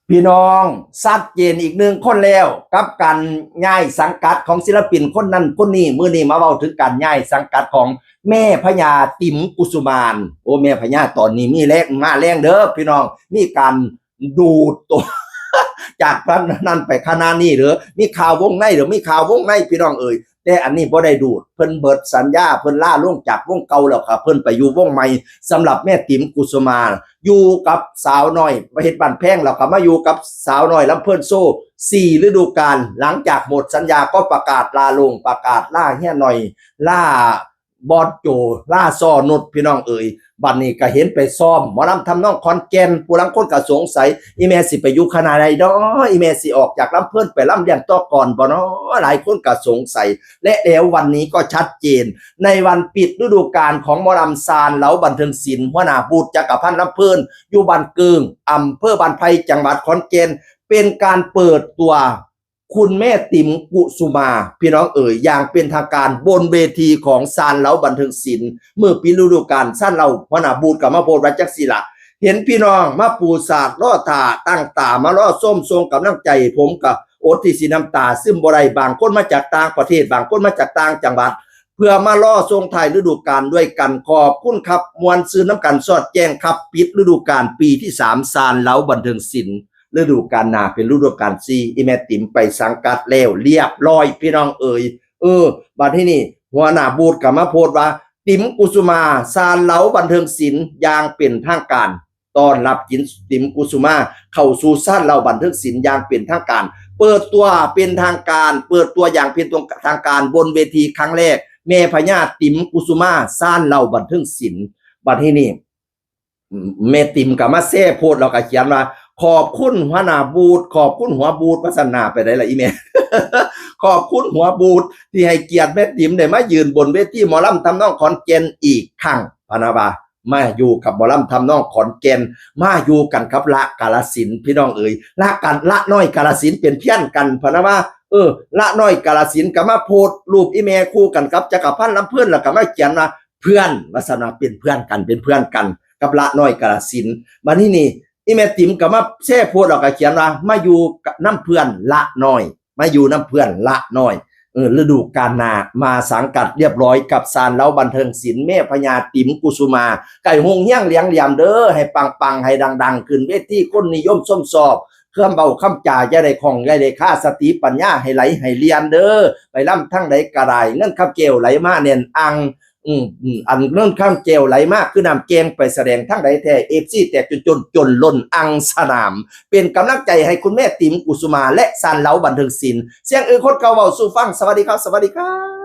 พี่น้องชัดเจนอีกหนึ่งคนแล้วกับการย้ายสังกัดของศิลปินคนนั้นคนนี้มื้อนี้มาเว้าถึงการย้ายสังกัดของแม่พญาติ๋มกุสุมานโอ้แม่พญาตอนนี้มีแรงมาแรงเด้อพี่น้องมีการดูดตัว จากครั้งนั้นไปคณะนี้หรือมีข่าววงในหรือมีข่าววงในพี่น้องเอ่ยแต่อันนี้บ่ได้ดูดเพิ่นเบิดสัญญาเพิ่นล่าลงจากวงเก่าแล้วครับเพิ่นไปอยู่วงใหม่สำหรับแม่ติ๋มกุสุมานอยู่กับสาวน้อยประเฮ็ดบ้านแพงแล้วก็มาอยู่กับสาวน้อยลำเพิ่นโซ่4ฤดูกาลหลังจากหมดสัญญาก็ประกาศลาลงประกาศล่าเฮียหน่อยล่าบอสโจล่าซ้อนุชพี่น้องเอ่ยบัดนี้ก็เห็นไปซ้อมหมอลำทำนองขอนแก่นผู้ลังคนก็สงสัยอีแม่สิไปอยู่คณะใดดออีแม่สิออกจากลำเพิ่นไปลำเลียงต่อก่อนบ่เนาะหลายคนก็สงสัยและแล้ววันนี้ก็ชัดเจนในวันปิดฤดูกาลของหมอลำซานเหลาบันเทิงศิลป์หัวหน้าบูธจักรพันธ์ลำเพิ่นอยู่บ้านเกิงอำเภอบ้านไผ่จังหวัดขอนแก่นเป็นการเปิดตัวคุณแม่ติ๋มกุสุมาพี่น้องเอ๋ยอย่างเป็นทางการบนเวทีของซานเหลาบันเทิงศิลป์เมื่อปีฤดูกาลซานเหลาหัวหน้าบูธกับมาโพดวัจักศิละเห็นพี่น้องมาปูศาสตร์ล่อตาตั้งตามาล่อส้มทรงกับน้ำใจผมกับโอดที่สีน้ำตาซึมบ่ได้บางคนมาจากต่างประเทศบางคนมาจากต่างจังหวัดเพื่อมาล่อทรงไทยฤดูกาลด้วยกันขอบคุณครับมวลซื้อน้ำกันสอดแจ้งครับปิดฤดูกาลปีที่3ซานเหลาบันเทิงศิลป์ฤดูกาลหน้าเป็นฤดูกาล4อีแม่ติ๋มไปสังกัดแล้วเรียบร้อยพี่น้องเอ๋ยบัดที่นี่หัวหน้าบูธกับมาโพดว่าติ๋มกุสุมาซานเหลาบันเทิงศิลป์อย่างเป็นทางการต้อนรับติ๋มกุสุมาเข้าสู่ซานเหลาบันเทิงศิลป์อย่างเป็นทางการเปิดตัวเป็นทางการเปิดตัวอย่างเป็นทางการบนเวทีครั้งแรกแม่พญาติ๋มกุสุมาซานเหลาบันเทิงศิลป์บัดที่นี่แม่ติ๋มกับมาแซ่โพดเราก็เขียนว่าขอบคุณหัวหน้าบูธขอบคุณหัวบูธพัฒนาไปได้ละอีเมล ขอบคุณหัวบูธที่ให้เกียรติแม่ติ๋มได้มายืนบนเวทีหมอลำทำนองขอนแก่นอีกครั้งพนาบามาอยู่กับหมอลำทำนองขอนแก่นมาอยู่กันกับละกาฬสินธุ์พี่น้องเอ๋ยละน้อยกาฬสินธุ์เป็นเพี้ยนกันพนาบาละน้อยกาฬสินธุ์ก็มาโพสต์รูปอีเมลคู่กันกับจักรพันธ์ลำเพื่อนแล้วก็มาเขียนว่าเพื่อนวาสนาเป็นเพื่อนกันกับละน้อยกาฬสินธุ์มาที่นี่อีแม่ติ๋มก็มาแช่โพดออกก็เขียนว่ามาอยู่กับน้ำเพื่อนละน้อยมาอยู่น้ำเพื่อนละน้อยฤดูกาลหน้ามาสังกัดเรียบร้อยกับซานเหลาบันเทิงศิลป์แม่พญาติ๋มกุสุมาไก่หงเฮี้ยงเลี้ยงเหลี่ยมเด้อให้ปังๆให้ดังๆขึ้นเวทีคนนิยมส้มสอบเครื่องเบาคำจ่าอย่าได้ของอย่าได้ค่าสติปัญญาให้ไหลให้เรียนเด้อไปล่ำทั้งใดกระไรเงินคำเกลไหลมาเน่นอังอันเรื่องข้ามเจลไหลมากคือนำเกมไปแสดงทั้งใดแท้เอฟซีแตกจนล้นอังสนามเป็นกำลังใจให้คุณแม่ติ๋มกุสุมาและซานเหลาบันเทิงศิลป์เสียงคนเก่าเว้าสู่ฟังสวัสดีครับ